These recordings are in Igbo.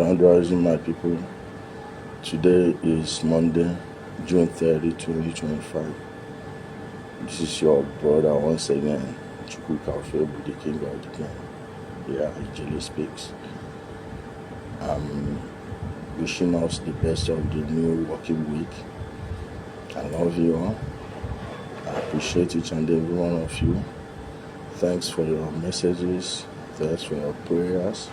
Grand Rising, my people. Today is Monday, June 30, 2025. This is your brother once again, Ojukwu, the king of the game. Yeah, Ijele speaks. I'm wishing us the best of the new working week. I love you all. I appreciate each and every one of you. Thanks for your messages. Thanks for your prayers.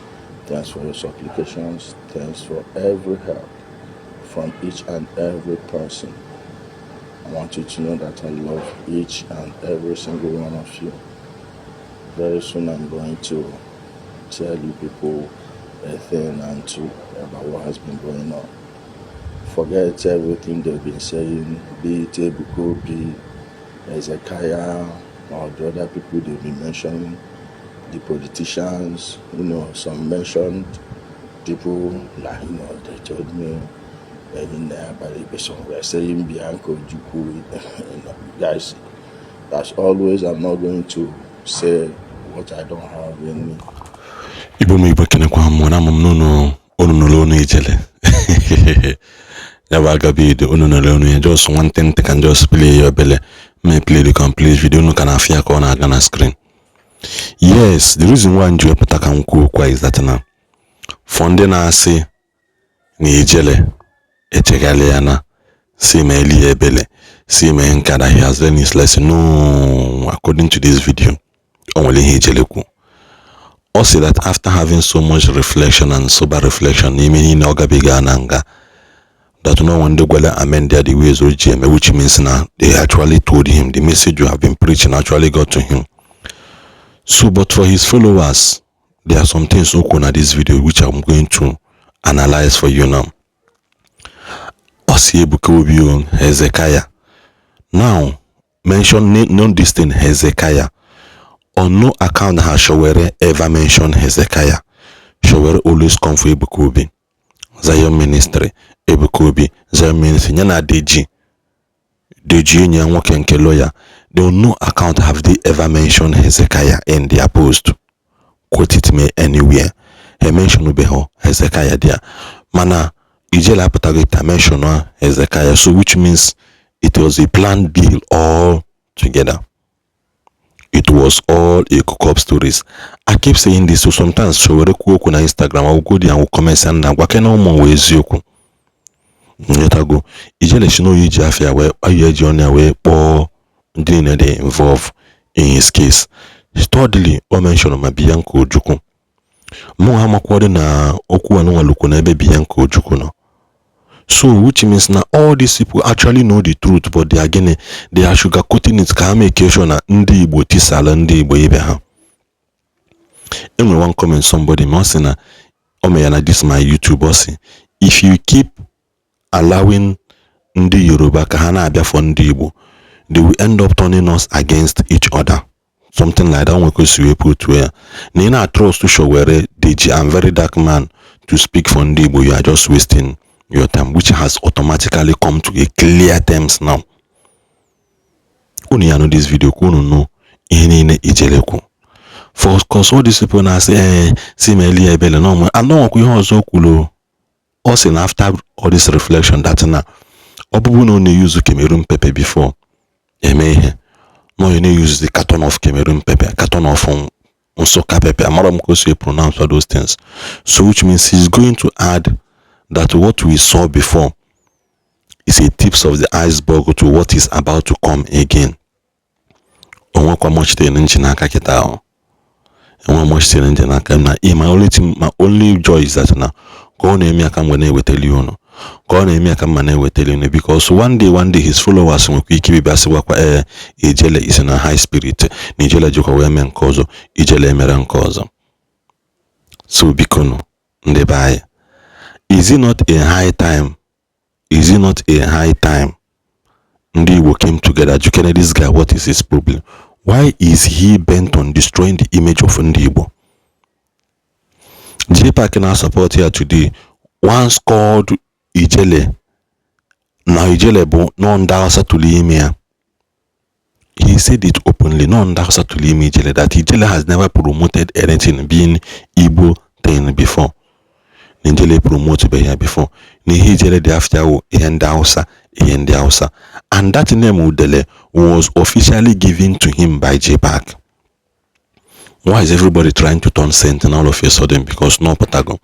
Thanks for your supplications. Thanks for every help from each and every person. I want you to know that I love each and every single one of you. Very soon I'm going to tell you people a thing and two about what has been going on. Forget everything they've been saying, be it Ebuko, be Hezekiah, or the other people they've been mentioning, the politicians, some mentioned people like, they told me in there, but somewhere saying Bianca Ojukwu, guys, that's always, I'm not going to say what I don't have in me. Igbo kene kwa mwana mnuno onunolo Ijele. Never agabid ununolo, just one thing they can just play your belly. May play the complete video no can afia corner on screen. Yes, the reason why Njue Patakanku kwa is that now. Fonde na ase ni Ijele echegaliana si me eli ebele si me nkada he has learned his lesson. No, according to this video, only Ijele ku. Also that after having so much reflection and sober reflection, meaning Ogabiga Nanga, that no one do amend the ways of GM, which means now they actually told him the message you have been preaching actually got to him. So, but for his followers, there are some things okay in this video which I'm going to analyze for you now. Osiebukobion Hezekiah. Now, mention no distinct Hezekiah. On no account has Showere ever mentioned Hezekiah. Showere always come for Ebukobi. Zion ministry, Ebukobi, Zion ministry, Yana Deji. Deji Nyanwoke nke lawyer. They on no account have they ever mentioned Hezekiah in their post. Quote it me anywhere. He mentioned Ubeho, Hezekiah there. Mana, Ijele Apatagita mentioned Hezekiah, so which means it was a planned deal all together. It was all a cook-up stories. I keep saying this, so sometimes so when I go on Instagram, I will go there and will comment and I can no more ways you go. Go. Ijele should know you Jafia where are you journey away or didn't they involve in his case. Thirdly, I mentioned my Bianca Ojukwu. Mo hamakwade na okwu anu waluko na ebe Bianca Ojukwu no. So, which means now all these people actually know the truth, but they are sugarcoating it. Can make sure na Ndigbo tisala Ndigbo ibe ha. In one comment, somebody must say na, this my YouTube bossy. If you keep allowing Ndi Yoruba kahana abia for Ndigbo, they will end up turning us against each other. Something like that. Because we put where Nina trust to show where DG, I'm very dark man to speak for Ndigbo. You are just wasting your time, which has automatically come to a clear terms now. Only know this video, kuno no in Ijele ku. For cause all these people now say, see me earlier bele no. I know we also kulo. Also after all this reflection, that now, obubu no use Cameroon pepper before. No, you use the carton of Cameroon pepper, carton of Unsoka pepper. I'm going to pronounce all those things. So which means he's going to add that what we saw before is a tips of the iceberg to what is about to come again. My only joy is that now go on me come when I will tell you no. Go on me come when I will tell you because one day his followers will keep Ijele is in a high spirit. Ijele joko wemen kozo, Ijele meran kozo. So bikono ndebaye. Is it not a high time? Is it not a high time? Ndigbo came together. You can this guy, what is his problem? Why is he bent on destroying the image of Ndigbo? JPA can support here today. Once called Ijele. Now Ijele bo no ndasa tulimia. He said it openly, no ndasa tulimi Ijele, that Ijele has never promoted anything being Igbo thing before. Ijele promote be here before. Ni Ijele the after Ihende Hausa. And that name Udele was officially given to him by J-Pack. Why is everybody trying to turn saint all of a sudden? Because no Patagon.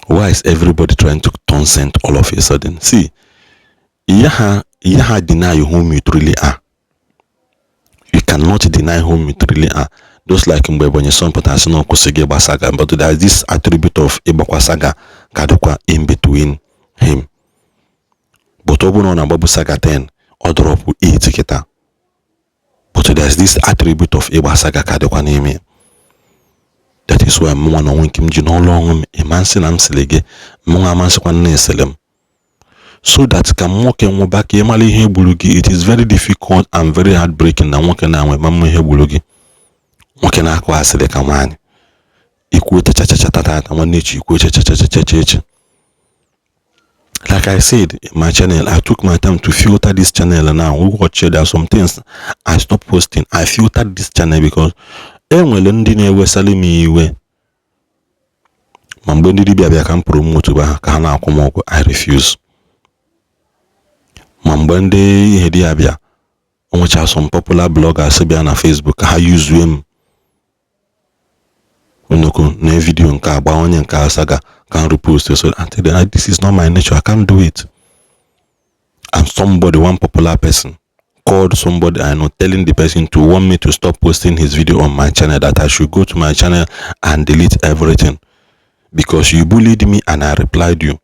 Why is everybody trying to turn saint all of a sudden? See, Yaha deny whom you truly are. You cannot deny whom you truly are. Just like when your son put us no Kusege Saga, but there is this attribute of Ibokwa Saga Kadukwa in between him. But open on Babu Saga 10 or drop 8 kita. But there's this attribute of Ibokwa Saga Kadukwa name. That is why Mwa no winkim jino long imansi nam selege Mwa mansi kwa neselem. So that can walk and back Yemali Hebulugi, it is very difficult and very heartbreaking na walk na we mamu Hebulugi. Walk na kwa sele kamani. Equate cha one niche equate cha. Like I said in my channel, I took my time to filter this channel and now we watch there are some things I stopped posting. I filtered this channel because enwele ndị na-ewesali m iwe ma mgbe ndị dibịa bịa ka m promote ba ka ha na-akwụ m ụgwọ I refuse. Ma mgbe ndị ihe dị abịa onwecha some popular bloggers bịa na Facebook ka ha use m onoko na video nke agba onye nke Saga can repost so until this is not my nature. I can't do it. And somebody, one popular person called somebody I know, telling the person to want me to stop posting his video on my channel, that I should go to my channel and delete everything because you bullied me and I replied you.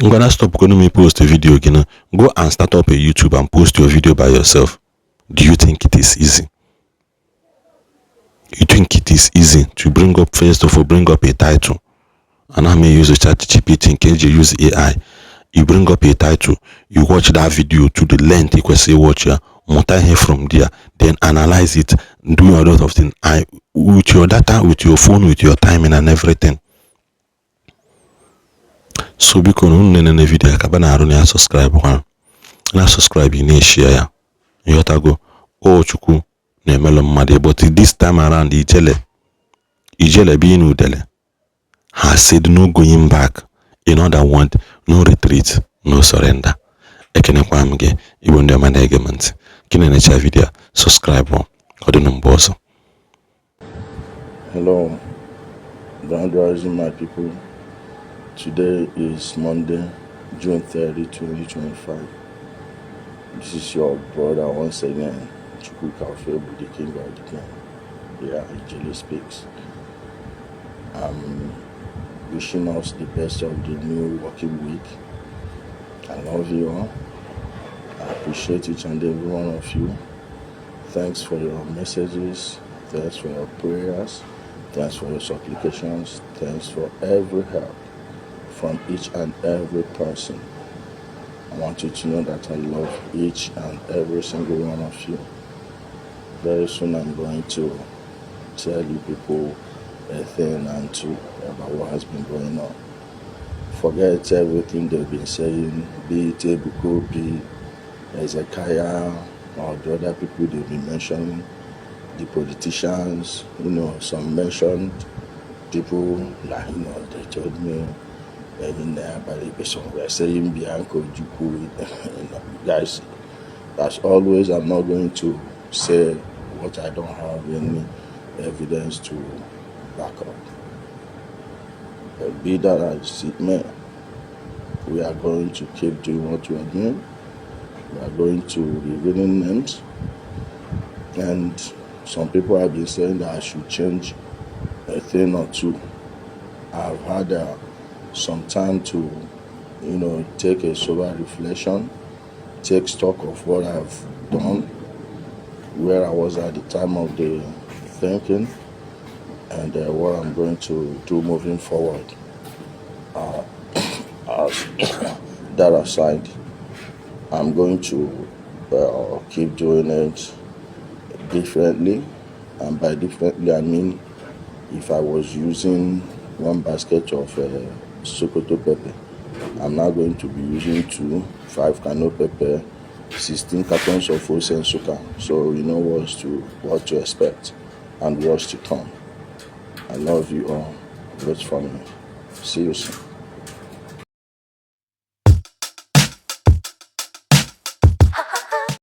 I'm gonna stop going to me post a video again. Go and start up a YouTube and post your video by yourself. Do you think it is easy? You think it is easy to bring up, first of all, bring up a title, and I may use a chat GPT in case you use AI. You bring up a title, you watch that video to the length you can say watch here, multi here from there, then analyze it, do a lot of things. With your data, with your phone, with your timing and everything. So because unene video kabana aruni subscribe one. Na subscribe you share. You have to go Ojukwu na emelo mmade, but this time around Ijele being Udele has said no going back. In other words, no retreat, no surrender. Ekene kwa mge Igbo ndi ọma na-ege m ntị. Kine necha video subscribe ọ dị number ọzọ. Hello, Grand Rising, my people. Today is Monday, June 30, 2025. This is your brother once again, Chukwu Kalfebu, the king of the king. Yeah, Ijele speaks. I'm wishing us the best of the new working week. I love you all. I appreciate each and every one of you. Thanks for your messages. Thanks for your prayers. Thanks for your supplications. Thanks for every help from each and every person. I want you to know that I love each and every single one of you. Very soon I'm going to tell you people a thing and two about what has been going on. Forget everything they've been saying, be it Ebuko, be Hezekiah, or the other people they've been mentioning, the politicians, some mentioned people, like, they told me, in there, but somewhere saying Bianca Ojukwu, guys, as always, I'm not going to say what I don't have any evidence to back up. Be that as it may, we are going to keep doing what we are doing. We are going to revealing names, and some people have been saying that I should change a thing or two. I've had some time to, take a sober reflection, take stock of what I've done, where I was at the time of the thinking, and what I'm going to do moving forward. As that aside, I'm going to keep doing it differently, and by differently I mean if I was using one basket of Sokoto pepper, I'm now going to be using 5 cano pepper, 16 cartons of uncensored. So you know what to expect and what's to come. I love you all. Wait for me. See you soon.